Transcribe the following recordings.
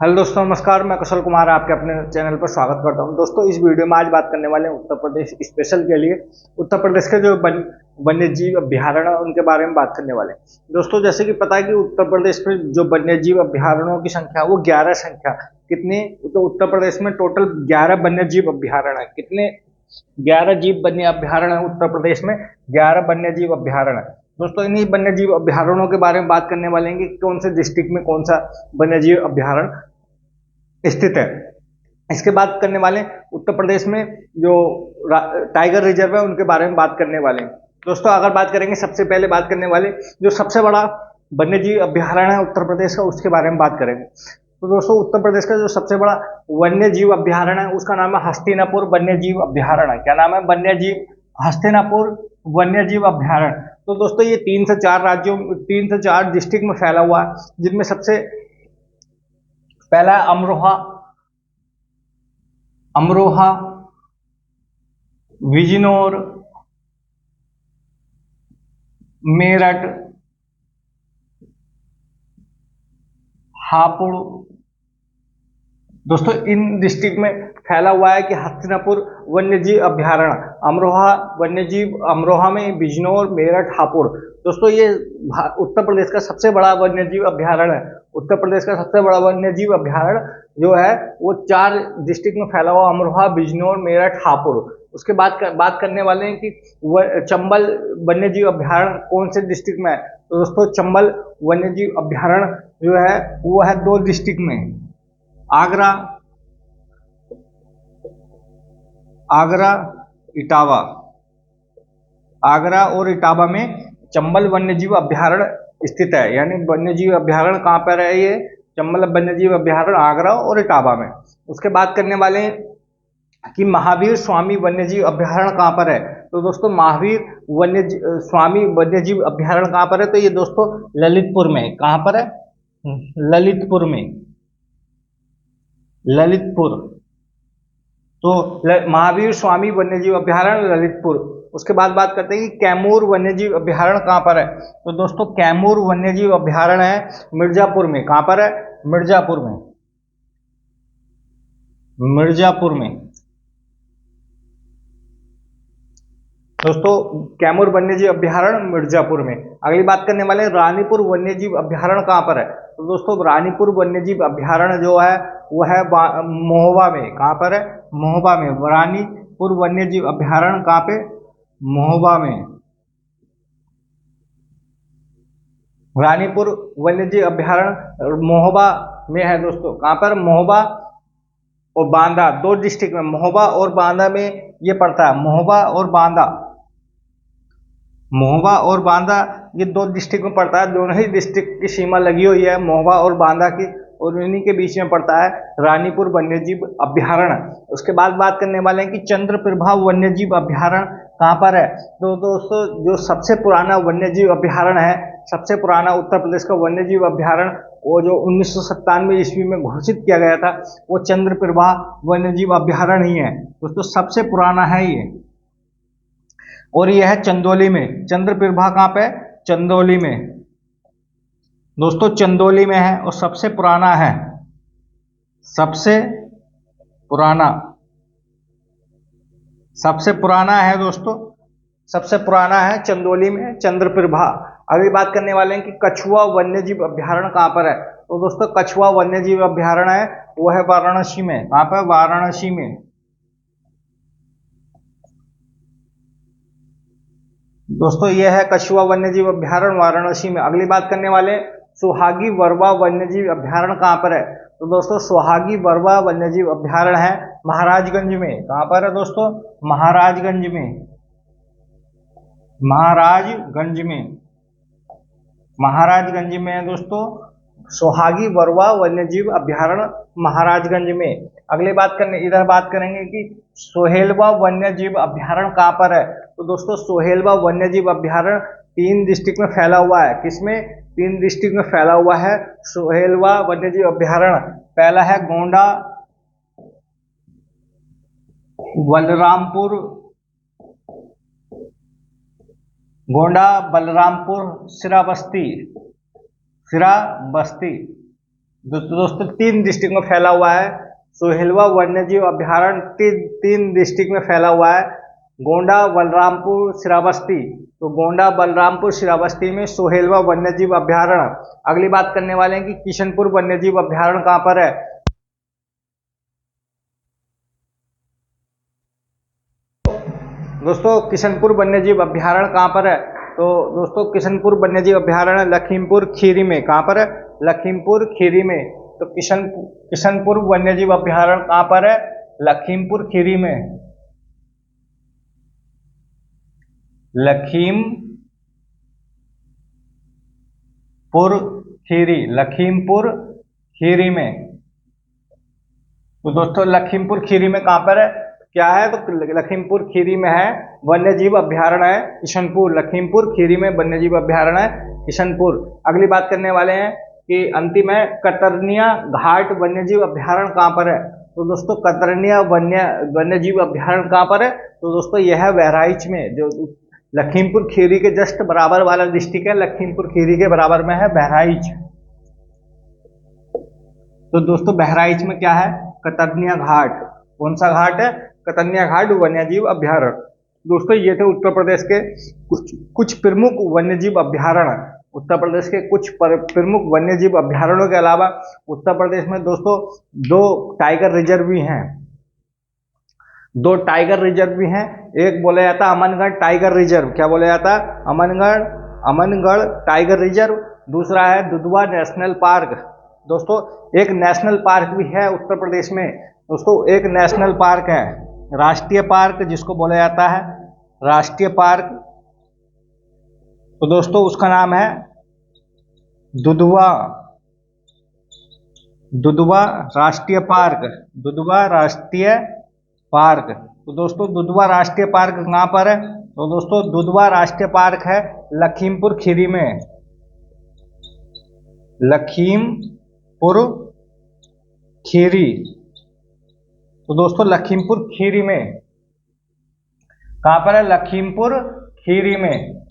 Hello दोस्तों, नमस्कार। मैं कुशल कुमार आपके अपने चैनल पर स्वागत करता हूं। दोस्तों, इस वीडियो में आज बात करने वाले हैं उत्तर प्रदेश स्पेशल के लिए उत्तर प्रदेश के जो वन्य जीव अभ्यारण्य है उनके बारे में बात करने वाले हैं। दोस्तों, जैसे कि पता है कि उत्तर प्रदेश में जो वन्य जीव अभ्यारण्यों की संख्या वो 11 संख्या कितनी, तो उत्तर प्रदेश में टोटल 11 वन्य जीव अभ्यारण्य है। कितने? 11 जीव वन्य अभ्यारण्य है उत्तर प्रदेश में। 11 वन्य जीव अभ्यारण्य है। दोस्तों, इन्हीं वन्य जीव अभ्यारण्यों के बारे में बात करने वाले हैं कि कौन से डिस्ट्रिक्ट में कौन सा वन्य जीव अभ्यारण्य स्थित है। इसके बात करने वाले उत्तर प्रदेश में जो टाइगर रिजर्व है उनके बारे में बात करने वाले हैं। दोस्तों, अगर बात करेंगे, सबसे पहले बात करने वाले जो सबसे बड़ा वन्यजीव अभ्यारण्य है उत्तर प्रदेश का, उसके बारे में बात करेंगे। तो दोस्तों, उत्तर प्रदेश का जो सबसे बड़ा वन्यजीव अभ्यारण्य है उसका नाम है हस्तिनापुर वन्यजीव अभ्यारण्य। क्या नाम है? वन्यजीव हस्तिनापुर वन्यजीव अभ्यारण्य। तो दोस्तों, ये 3 से 4 डिस्ट्रिक्ट में फैला हुआ है, जिनमें सबसे पहला है अमरोहा, अमरोहा, बिजनौर, मेरठ, हापुड़। दोस्तों, इन डिस्ट्रिक्ट में फैला हुआ है कि हस्तिनापुर वन्यजीव अभ्यारण्य, अमरोहा वन्यजीव, अमरोहा में बिजनौर, मेरठ, हापुड़। दोस्तों, ये उत्तर प्रदेश का सबसे बड़ा वन्यजीव अभ्यारण्य है। उत्तर प्रदेश का सबसे बड़ा वन्यजीव अभ्यारण्य जो है वो 4 डिस्ट्रिक्ट में फैला हुआ, अमरोहा, बिजनौर, मेरठ, हापुड़। उसके बाद बात करने वाले हैं कि चंबल वन्यजीव अभ्यारण्य कौन से डिस्ट्रिक्ट में है। तो दोस्तों, चंबल वन्यजीव अभ्यारण्य जो है वो है 2 डिस्ट्रिक्ट में, आगरा, आगरा, इटावा। आगरा और इटावा में चंबल वन्यजीव अभ्यारण्य स्थित है। यानी वन्यजीव अभ्यारण्य कहाँ पर है? ये चंबल वन्यजीव अभ्यारण्य आगरा और इटावा में। उसके बाद करने वाले हैं कि महावीर स्वामी वन्यजीव अभ्यारण्य कहाँ पर है। तो दोस्तों, महावीर स्वामी वन्यजीव अभ्यारण्य कहाँ पर है? तो ये दोस्तों ललितपुर में। कहाँ पर है? ललितपुर में, ललितपुर। तो महावीर स्वामी वन्यजीव अभ्यारण्य ललितपुर। उसके बाद बात करते हैं कि कैमूर वन्यजीव अभ्यारण्य कहाँ पर है। तो दोस्तों, कैमूर वन्यजीव अभ्यारण्य है मिर्जापुर में। कहाँ पर है? मिर्जापुर में, मिर्जापुर में। दोस्तों, कैमूर वन्यजीव अभ्यारण्य मिर्जापुर में। अगली बात करने वाले रानीपुर वन्यजीव अभ्यारण्य कहाँ पर है। तो दोस्तों, रानीपुर वन्यजीव अभ्यारण्य जो है वो है महोबा में। कहाँ पर है? महोबा में। रानीपुर वन्यजीव अभ्यारण्य कहाँ पे? महोबा में। रानीपुर वन्यजीव अभ्यारण्य महोबा में है। दोस्तों, कहाँ पर? महोबा और बांदा, 2 डिस्ट्रिक्ट में, महोबा और बांदा में ये पड़ता है। महोबा और बांदा, महोबा और बांदा ये 2 डिस्ट्रिक्ट में पड़ता है। दोनों ही डिस्ट्रिक्ट की सीमा लगी हुई है महोबा और बांदा की, और उन्हीं के बीच में पड़ता है रानीपुर वन्यजीव अभ्यारण्य। उसके बाद बात करने वाले हैं कि चंद्रप्रभा वन्यजीव अभ्यारण्य कहाँ पर है। तो दोस्तों, जो सबसे पुराना वन्यजीव अभ्यारण्य है, सबसे पुराना उत्तर प्रदेश का वन्यजीव अभ्यारण्य, वो जो 1997 ईस्वी में घोषित किया गया था, वो चंद्रप्रभा वन्यजीव अभ्यारण्य ही है। दोस्तों, सबसे पुराना है ये, और यह है चंदौली में। चंद्रप्रभा कहाँ पे? चंदौली में। दोस्तों, चंदौली में है और सबसे पुराना है, सबसे पुराना, सबसे पुराना है दोस्तों, सबसे पुराना है चंदौली में, चंद्रप्रभा। अगली बात करने वाले हैं कि कछुआ वन्यजीव अभ्यारण्य कहाँ पर है। तो दोस्तों, कछुआ वन्यजीव अभ्यारण्य है वो है वाराणसी में। कहाँ पर? वाराणसी में। दोस्तों, यह है कछुआ वन्यजीव अभ्यारण्य वाराणसी में। अगली बात करने वाले सुहागी वरवा वन्यजीव अभ्यारण्य कहाँ पर है। तो दोस्तों, सुहागी वरवा वन्यजीव अभ्यारण्य है महाराजगंज में। कहाँ पर है दोस्तों? महाराजगंज में, महाराजगंज में, महाराजगंज में है दोस्तों सुहागी वरवा वन्यजीव अभ्यारण्य, महाराजगंज में। अगली बात करेंगे कि सोहेलवा वन्यजीव अभ्यारण्य कहाँ पर है। तो दोस्तों, सोहेलवा वन्यजीव अभ्यारण्य 3 डिस्ट्रिक्ट में फैला हुआ है। किसमें? 3 डिस्ट्रिक्ट में फैला हुआ है सोहेलवा वन्यजीव अभ्यारण्य। पहला है गोंडा, बलरामपुर, गोंडा, बलरामपुर, श्रावस्ती, श्रावस्ती। दोस्तों 3 डिस्ट्रिक्ट में फैला हुआ है। सोहेलवा वन्यजीव अभ्यारण्य तीन डिस्ट्रिक्ट में फैला हुआ है, गोंडा, बलरामपुर, श्रावस्ती। तो गोंडा, बलरामपुर, श्रावस्ती में सोहेलवा वन्यजीव अभ्यारण्य। अगली बात करने वाले हैं कि किशनपुर वन्यजीव अभ्यारण्य कहाँ पर है। दोस्तों किशनपुर वन्यजीव अभ्यारण्य कहाँ पर है, तो दोस्तों किशनपुर वन्यजीव अभ्यारण्य लखीमपुर खीरी में। कहाँ पर है, लखीमपुर खीरी में। तो किशनपुर वन्यजीव अभ्यारण्य कहाँ पर है, लखीमपुर खीरी में। लखीमपुर खीरी में। तो दोस्तों लखीमपुर खीरी में कहाँ पर है, क्या है, तो लखीमपुर खीरी में है, वन्यजीव अभ्यारण्य है किशनपुर। लखीमपुर खीरी में वन्यजीव अभ्यारण्य है किशनपुर। अगली बात करने वाले हैं कि अंतिम है कतरनिया घाट वन्यजीव अभ्यारण्य कहाँ पर है। तो दोस्तों कतरनिया वन्यजीव अभ्यारण्य कहाँ पर है, तो दोस्तों यह है बहराइच में। जो लखीमपुर खीरी के जस्ट बराबर वाला डिस्ट्रिक्ट है, लखीमपुर खीरी के बराबर में है बहराइच। तो दोस्तों बहराइच में क्या है, कतरनिया घाट। कौन सा घाट है, कतरनिया घाट वन्यजीव अभ्यारण्य। दोस्तों ये थे उत्तर प्रदेश के कुछ प्रमुख वन्यजीव अभ्यारण्य। उत्तर प्रदेश के कुछ प्रमुख वन्यजीव अभ्यारण्यों के अलावा उत्तर प्रदेश में दोस्तों 2 टाइगर रिजर्व भी हैं। 2 टाइगर रिजर्व भी हैं। एक बोला जाता है अमनगढ़ टाइगर रिजर्व। क्या बोला जाता है, अमनगढ़ टाइगर रिजर्व। दूसरा है दुधवा नेशनल पार्क। दोस्तों एक नेशनल पार्क भी है उत्तर प्रदेश में। दोस्तों एक नेशनल पार्क है, राष्ट्रीय पार्क जिसको बोला जाता है राष्ट्रीय पार्क। तो दोस्तों उसका नाम है दुधवा राष्ट्रीय पार्क। दुधवा राष्ट्रीय पार्क। तो दोस्तों दुधवा राष्ट्रीय पार्क कहाँ पर है, तो दोस्तों दुधवा राष्ट्रीय पार्क है लखीमपुर खीरी में। लखीमपुर खीरी। तो दोस्तों लखीमपुर खीरी में कहाँ पर है, लखीमपुर खीरी में।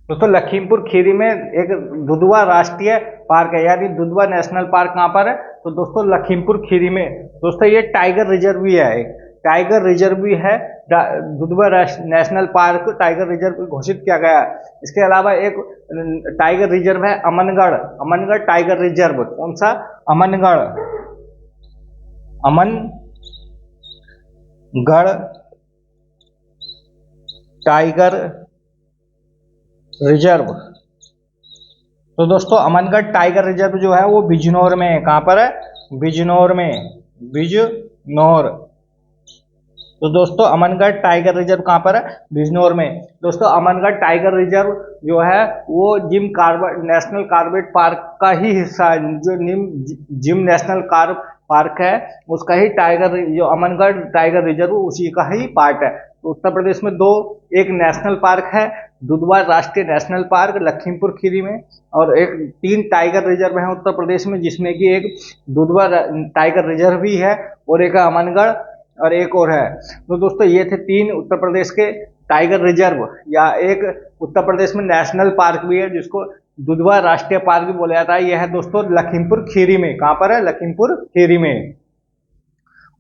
दोस्तों लखीमपुर खीरी में एक दुधवा राष्ट्रीय पार्क है, यानी दुधवा नेशनल पार्क कहाँ पर है, तो दोस्तों लखीमपुर खीरी में। दोस्तों ये टाइगर रिजर्व भी है, एक टाइगर रिजर्व भी है। Dudhwa national park tiger reserve घोषित किया गया है। इसके अलावा एक टाइगर रिजर्व है अमनगढ़ टाइगर रिजर्व। कौन सा, अमनगढ़ टाइगर रिजर्व। तो दोस्तों अमनगढ़ टाइगर रिजर्व जो है वो बिजनौर में है। कहाँ पर है, बिजनौर में। तो दोस्तों अमनगढ़ टाइगर रिजर्व कहाँ पर है, बिजनौर में। दोस्तों अमनगढ़ टाइगर रिजर्व जो है वो नेशनल कॉर्बेट पार्क का ही हिस्सा है। जो जिम नेशनल पार्क है उसका ही जो अमनगढ़ टाइगर रिजर्व उसी का ही पार्ट है। तो उत्तर प्रदेश में 2, एक नेशनल पार्क है दुधवा राष्ट्रीय नेशनल पार्क लखीमपुर खीरी में, और 3 टाइगर रिजर्व है उत्तर प्रदेश में, जिसमें कि एक दुधवा टाइगर रिजर्व भी है और एक अमनगढ़ और एक और है। तो दोस्तों ये थे 3 उत्तर प्रदेश के टाइगर रिजर्व, या एक उत्तर प्रदेश में नेशनल पार्क भी है जिसको दुधवा राष्ट्रीय पार्क भी बोला जाता है। यह है दोस्तों लखीमपुर खीरी में। कहाँ पर है, लखीमपुर खीरी में।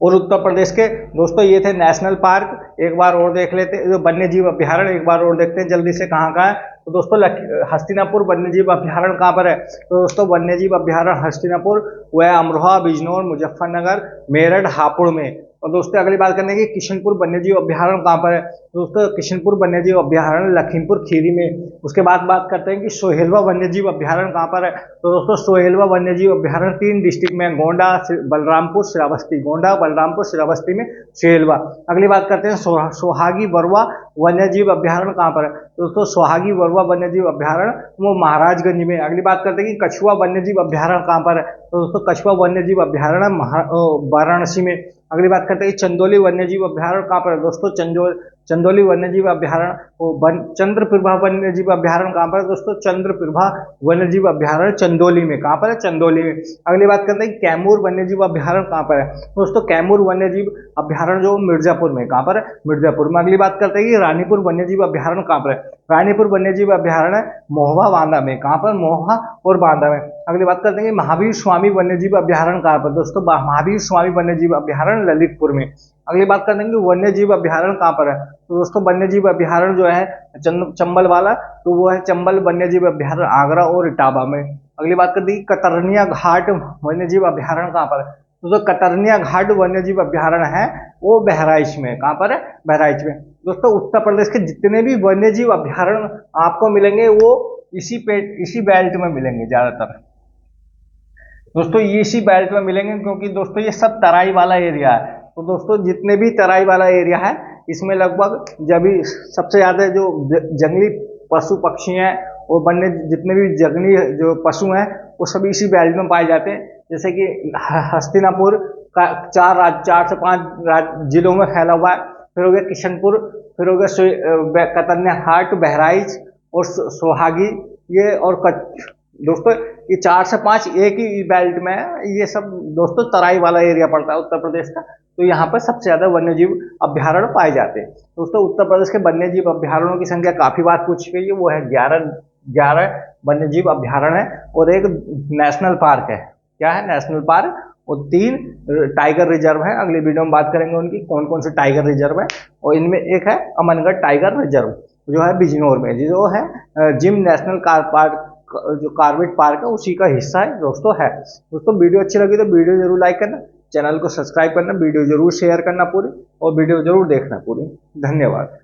और उत्तर प्रदेश के दोस्तों ये थे नेशनल पार्क। एक बार और देख लेते हैं वन्य जीव अभ्यारण्य, एक बार और देखते हैं जल्दी से कहाँ कहाँ है। तो दोस्तों हस्तिनापुर वन्य जीव अभ्यारण्य कहाँ पर है, तो दोस्तों वन्य जीव अभ्यारण्य हस्तिनापुर वह अमरोहा, बिजनौर, मुजफ्फरनगर, मेरठ, हापुड़ में। और दोस्तों अगली बात करने की किशनपुर वन्यजीव अभ्यारण्य कहाँ पर है, दोस्तों किशनपुर वन्यजीव अभ्यारण्य लखीमपुर खीरी में। उसके बाद बात करते हैं कि सोहेलवा वन्यजीव अभ्यारण्य कहाँ पर है, तो दोस्तों सोहेलवा वन्यजीव अभ्यारण्य 3 डिस्ट्रिक्ट में, गोंडा, बलरामपुर, श्रावस्ती। गोंडा, बलरामपुर, श्रावस्ती में सोहेलवा। अगली बात करते हैं सोहागी बरवा वन्यजीव अभ्यारण्य कहाँ पर है, तो दोस्तों सोहागी बरवा वन्यजीव अभ्यारण्य वो महाराजगंज में। अगली बात करते हैं कि कछुआ वन्यजीव अभ्यारण्य कहाँ पर है, तो दोस्तों कछुआ वन्यजीव अभ्यारण्य वाराणसी में। अगली बात करते हैं कि चंदौली वन्यजीव अभ्यारण्य कहाँ पर है, दोस्तों चंदौली वन्यजीव अभ्यारण्य, चंद्रप्रभा वन्यजीव अभ्यारण्य कहाँ पर है दोस्तों? चंद्रप्रभा वन्यजीव अभ्यारण्य चंदौली में। कहाँ पर है? चंदौली में। अगली बात करते हैं कैमूर वन्यजीव अभ्यारण्य कहाँ पर है दोस्तों? कैमूर वन्यजीव अभ्यारण्य जो मिर्जापुर में। कहाँ पर है? मिर्जापुर में। अगली बात करते हैं कि रानीपुर वन्यजीव अभ्यारण्य कहाँ पर है? रानीपुर वन्यजीव अभ्यारण्य महोबा बांदा में। कहाँ पर? महोबा और बांदा में। अगली बात करते हैं कि महावीर स्वामी वन्यजीव अभ्यारण्य कहाँ पर दोस्तों? महावीर स्वामी वन्यजीव अभ्यारण्य ललितपुर में। अगली बात करते हैं कि वन्यजीव अभ्यारण्य कहाँ पर है तो दोस्तों वन्यजीव अभ्यारण्य जो है चंबल वाला, तो वो है चंबल वन्यजीव अभ्यारण्य आगरा और इटावा में। अगली बात करते हैं कतरनिया घाट वन्यजीव अभ्यारण्य कहाँ पर है तो कतरनिया घाट वन्यजीव अभ्यारण्य है वो बहराइच में। कहाँ पर है? बहराइच में। दोस्तों उत्तर प्रदेश के जितने भी वन्यजीव अभ्यारण्य आपको मिलेंगे वो इसी बेल्ट में मिलेंगे ज्यादातर दोस्तों, ये इसी बेल्ट में मिलेंगे, क्योंकि दोस्तों ये सब तराई वाला एरिया है। तो दोस्तों जितने भी तराई वाला एरिया है इसमें लगभग जब भी सबसे ज्यादा जो जंगली पशु पक्षी हैं और वन्य जितने भी जंगली जो पशु हैं वो सभी इसी बेल्ट में पाए जाते हैं। जैसे कि हस्तिनापुर का 4 से 5 जिलों में फैला हुआ है। फिर हो गया किशनपुर, फिर हो गया कतरनिया घाट, बहराइच और सोहागी, ये और दोस्तों ये 4 से 5 एक ही बेल्ट में है। ये सब दोस्तों तराई वाला एरिया पड़ता है उत्तर प्रदेश का, तो यहाँ पर सबसे ज्यादा वन्यजीव अभ्यारण्य पाए जाते हैं। दोस्तों उत्तर प्रदेश के वन्यजीव अभ्यारण्यों की संख्या काफी बात पूछी गई है, वो है 11 वन्यजीव अभ्यारण्य है और एक नेशनल पार्क है। क्या है? National park. और 3 टाइगर रिजर्व है। अगली वीडियो में बात करेंगे उनकी कौन कौन से टाइगर रिजर्व है। और इनमें एक है अमनगढ़ टाइगर रिजर्व जो है बिजनौर में, जो है जिम नेशनल पार्क जो कार्बेट पार्क है उसी का हिस्सा है दोस्तों है। दोस्तों वीडियो अच्छी लगी तो वीडियो जरूर लाइक करना, चैनल को सब्सक्राइब करना, वीडियो जरूर शेयर करना पूरी, और वीडियो जरूर देखना पूरी। धन्यवाद।